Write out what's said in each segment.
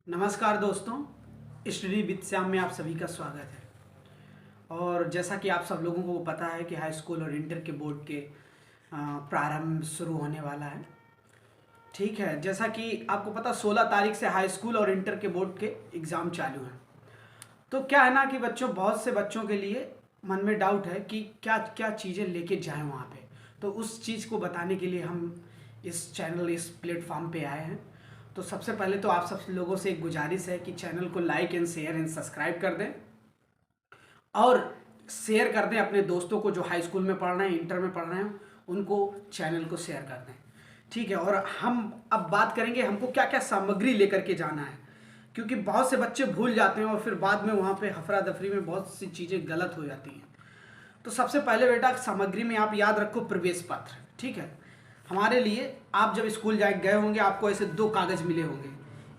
नमस्कार दोस्तों, study with Shyam में आप सभी का स्वागत है। और जैसा कि आप सब लोगों को पता है कि हाई स्कूल और इंटर के बोर्ड के प्रारंभ शुरू होने वाला है। ठीक है, जैसा कि आपको पता 16 तारीख से हाई स्कूल और इंटर के बोर्ड के एग्ज़ाम चालू हैं। तो क्या है ना कि बहुत से बच्चों के लिए मन में डाउट है कि क्या क्या चीज़ें लेके जाएं वहाँ पे। तो उस चीज़ को बताने के लिए हम इस प्लेटफॉर्म पे आए हैं। तो सबसे पहले तो आप सब लोगों से एक गुजारिश है कि चैनल को like and share and subscribe कर दें और शेयर कर दें अपने दोस्तों को जो हाई स्कूल में पढ़ रहे हैं, इंटर में पढ़ रहे हैं, उनको चैनल को शेयर कर दें। ठीक है, और हम अब बात करेंगे हमको क्या क्या सामग्री लेकर के जाना है, क्योंकि बहुत से बच्चे भूल जाते हैं और फिर बाद में वहाँ पे हफरा दफरी में बहुत सी चीज़ें गलत हो जाती हैं। तो सबसे पहले बेटा सामग्री में आप याद रखो प्रवेश पत्र। ठीक है, हमारे लिए आप जब स्कूल गए होंगे आपको ऐसे 2 कागज मिले होंगे,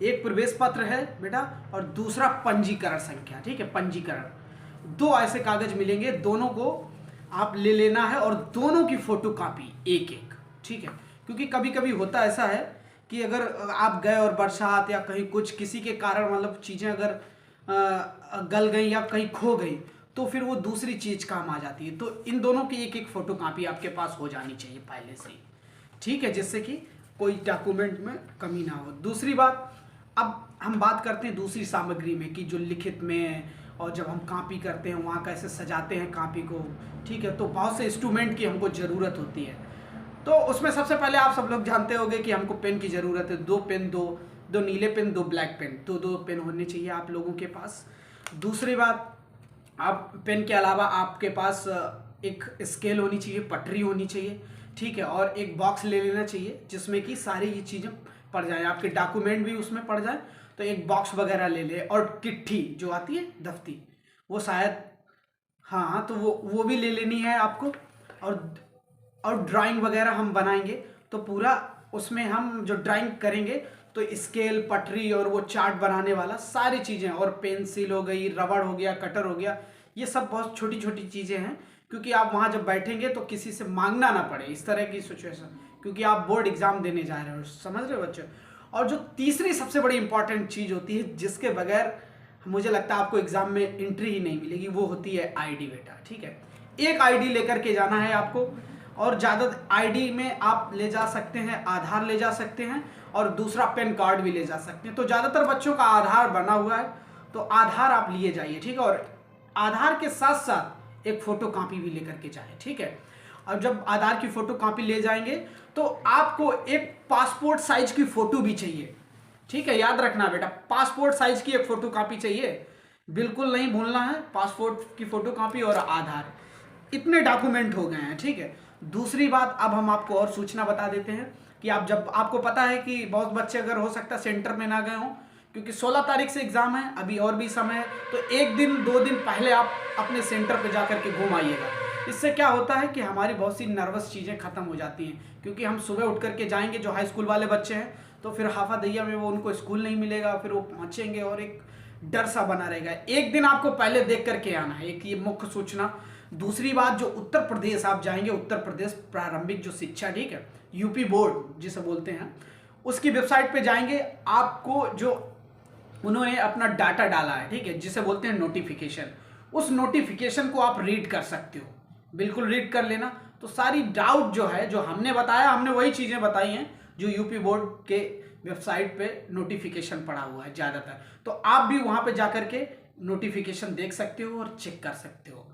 एक प्रवेश पत्र है बेटा और दूसरा पंजीकरण संख्या। ठीक है, पंजीकरण 2 ऐसे कागज मिलेंगे, दोनों को आप ले लेना है और दोनों की फोटो कॉपी एक एक। ठीक है, क्योंकि कभी कभी होता ऐसा है कि अगर आप गए और बरसात या कहीं कुछ किसी के कारण मतलब चीज़ें अगर गल गई या कहीं खो गई तो फिर वो दूसरी चीज़ काम आ जाती है। तो इन दोनों की एक एक फोटो कॉपी आपके पास हो जानी चाहिए पहले से ही। ठीक है, जिससे कि कोई डॉक्यूमेंट में कमी ना हो। दूसरी बात, अब हम बात करते हैं दूसरी सामग्री में कि जो लिखित में और जब हम कॉपी करते हैं वहाँ कैसे सजाते हैं कॉपी को। ठीक है, तो बहुत से इंस्ट्रूमेंट की हमको ज़रूरत होती है। तो उसमें सबसे पहले आप सब लोग जानते होंगे कि हमको पेन की ज़रूरत है। 2 पेन, दो नीले पेन, 2 ब्लैक पेन, दो पेन होने चाहिए आप लोगों के पास। दूसरी बात, आप पेन के अलावा आपके पास एक स्केल होनी चाहिए, पटरी होनी चाहिए। ठीक है, और एक बॉक्स ले लेना चाहिए जिसमें कि सारी ये चीज़ें पड़ जाए, आपके डॉक्यूमेंट भी उसमें पड़ जाए। तो एक बॉक्स वगैरह ले ले, और चिट्ठी जो आती है दफ्ती, वो शायद, हाँ तो वो भी ले लेनी है आपको। और ड्राइंग वगैरह हम बनाएंगे तो पूरा उसमें हम जो ड्राइंग करेंगे तो स्केल, पटरी और वो चार्ट बनाने वाला सारी चीज़ें, और पेंसिल हो गई, रबड़ हो गया, कटर हो गया, ये सब बहुत छोटी छोटी चीज़ें हैं। क्योंकि आप वहाँ जब बैठेंगे तो किसी से मांगना ना पड़े, इस तरह की सिचुएशन, क्योंकि आप बोर्ड एग्जाम देने जा रहे हो, समझ रहे हो बच्चों। और जो तीसरी सबसे बड़ी इंपॉर्टेंट चीज़ होती है जिसके बगैर मुझे लगता है आपको एग्जाम में एंट्री ही नहीं मिलेगी, वो होती है आईडी बेटा। ठीक है, एक आईडी लेकर के जाना है आपको, और ज़्यादा आईडी में आप ले जा सकते हैं आधार ले जा सकते हैं और दूसरा पैन कार्ड भी ले जा सकते हैं। तो ज़्यादातर बच्चों का आधार बना हुआ है तो आधार आप लिए जाइए। ठीक है, और आधार के साथ साथ एक फोटो कॉपी भी लेकर के जाए। ठीक है, और जब आधार की फोटो कॉपी ले जाएंगे तो आपको एक पासपोर्ट साइज की फोटो भी चाहिए। ठीक है, याद रखना बेटा, पासपोर्ट साइज की एक फोटो कॉपी चाहिए, बिल्कुल नहीं भूलना है। पासपोर्ट की फोटो कॉपी और आधार, इतने डॉक्यूमेंट हो गए हैं। ठीक है, दूसरी बात, अब हम आपको और सूचना बता देते हैं कि आप जब, आपको पता है कि बहुत बच्चे अगर हो सकता है सेंटर में ना गए हों, क्योंकि 16 तारीख से एग्जाम है, अभी और भी समय है, तो 1 दिन 2 दिन पहले आप अपने सेंटर पे जाकर के घूम आइएगा। इससे क्या होता है कि हमारी बहुत सी नर्वस चीज़ें खत्म हो जाती हैं, क्योंकि हम सुबह उठ करके जाएंगे, जो हाई स्कूल वाले बच्चे हैं, तो फिर हाफा दैया में वो उनको स्कूल नहीं मिलेगा, फिर वो पहुँचेंगे और एक डर सा बना रहेगा। एक दिन आपको पहले देख करके आना है, एक ये मुख्य सूचना। दूसरी बात, जो उत्तर प्रदेश आप जाएंगे, उत्तर प्रदेश प्रारंभिक जो शिक्षा, ठीक है, यूपी बोर्ड जिसे बोलते हैं, उसकी वेबसाइट पे जाएंगे, आपको जो उन्होंने अपना डाटा डाला है, ठीक है, जिसे बोलते हैं नोटिफिकेशन, उस नोटिफिकेशन को आप रीड कर सकते हो, बिल्कुल रीड कर लेना। तो सारी डाउट जो है, जो हमने बताया, हमने वही चीज़ें बताई हैं जो यूपी बोर्ड के वेबसाइट पे नोटिफिकेशन पड़ा हुआ है ज़्यादातर। तो आप भी वहाँ पे जाकर के नोटिफिकेशन देख सकते हो और चेक कर सकते हो।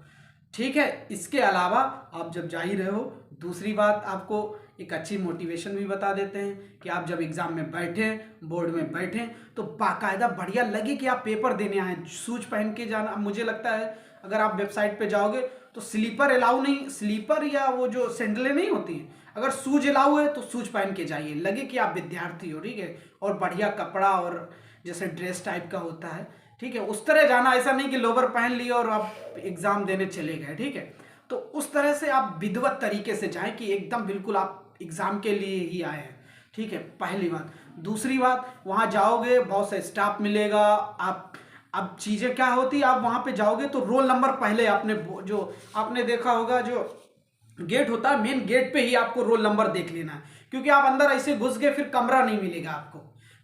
ठीक है, इसके अलावा आप जब जा ही रहे हो, दूसरी बात आपको एक अच्छी मोटिवेशन भी बता देते हैं कि आप जब एग्ज़ाम में बैठें, बोर्ड में बैठें, तो बाकायदा बढ़िया लगे कि आप पेपर देने आए, शूज पहन के जाना। मुझे लगता है अगर आप वेबसाइट पे जाओगे तो स्लीपर अलाउ नहीं, स्लीपर या वो जो सैंडलें नहीं होती हैं, अगर शूज अलाउ है तो शूज पहन के जाइए, लगे कि आप विद्यार्थी हो। ठीक है, और बढ़िया कपड़ा और जैसे ड्रेस टाइप का होता है, ठीक है, उस तरह जाना, ऐसा नहीं कि लोवर पहन लिए और आप एग्जाम देने चले गए। ठीक है, तो उस तरह से आप विधिवत तरीके से जाएं कि एकदम बिल्कुल आप एग्जाम के लिए ही आए हैं। ठीक है, पहली बात। दूसरी बात, वहाँ जाओगे बहुत सा स्टाफ मिलेगा। आप, अब चीज़ें क्या होती है, आप वहाँ पे जाओगे तो रोल नंबर पहले आपने, जो आपने देखा होगा, जो गेट होता है मेन गेट पे ही आपको रोल नंबर देख लेना है, क्योंकि आप अंदर ऐसे घुस गए फिर कमरा नहीं मिलेगा आपको।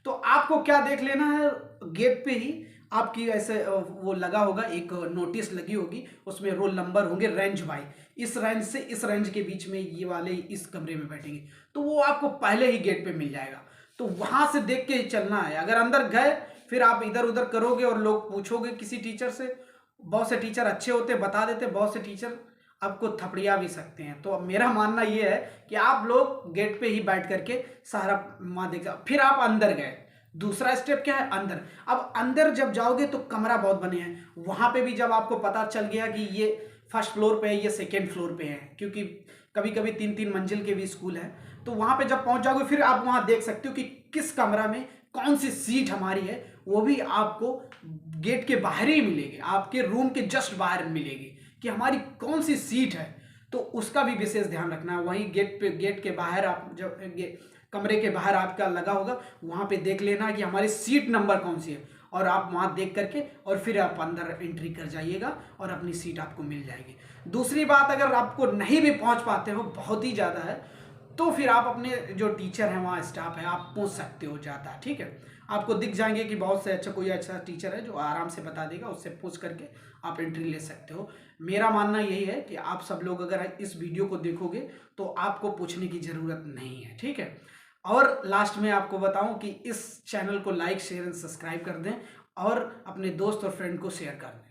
तो आपको क्या देख लेना है, गेट पे ही आपकी ऐसे वो लगा होगा, एक नोटिस लगी होगी, उसमें रोल नंबर होंगे, रेंज बाय, इस रेंज से इस रेंज के बीच में ये वाले इस कमरे में बैठेंगे, तो वो आपको पहले ही गेट पे मिल जाएगा। तो वहां से देख के ही चलना है। अगर अंदर गए फिर आप इधर उधर करोगे और लोग पूछोगे किसी टीचर से, बहुत से टीचर अच्छे होते बता देते, बहुत से टीचर आपको थपड़िया भी सकते हैं। तो अब मेरा मानना ये है कि आप लोग गेट पे ही बैठ करके सारा वहाँ देख, फिर आप अंदर गए, दूसरा स्टेप क्या है, अंदर। अब अंदर जब जाओगे तो कमरा बहुत बने हैं, वहां पे भी जब आपको पता चल गया कि ये फर्स्ट फ्लोर पे है, ये सेकेंड फ्लोर पे है, क्योंकि कभी कभी 3-3 मंजिल के भी स्कूल है, तो वहां पे जब पहुंच जाओगे फिर आप वहां देख सकते हो कि किस कमरा में कौन सी सीट हमारी है। वो भी आपको गेट के बाहर ही मिलेगी, आपके रूम के जस्ट बाहर मिलेगी कि हमारी कौन सी सीट है। तो उसका भी विशेष ध्यान रखना है। वहीं गेट के बाहर आप जब कमरे के बाहर आपका लगा होगा, वहां पे देख लेना कि हमारी सीट नंबर कौन सी है, और आप वहां देख करके और फिर आप अंदर एंट्री कर जाइएगा और अपनी सीट आपको मिल जाएगी। दूसरी बात, अगर आपको नहीं भी पहुंच पाते हो, बहुत ही ज़्यादा है, तो फिर आप अपने जो टीचर हैं, वहाँ स्टाफ है, आप पूछ सकते हो ज़्यादा, ठीक है। आपको दिख जाएंगे कि बहुत से अच्छा कोई अच्छा टीचर है जो आराम से बता देगा, उससे पूछ करके आप एंट्री ले सकते हो। मेरा मानना यही है कि आप सब लोग अगर इस वीडियो को देखोगे तो आपको पूछने की ज़रूरत नहीं है, ठीक है। और लास्ट में आपको बताऊं कि इस चैनल को लाइक शेयर एंड सब्सक्राइब कर दें और अपने दोस्त और फ्रेंड को शेयर कर दें।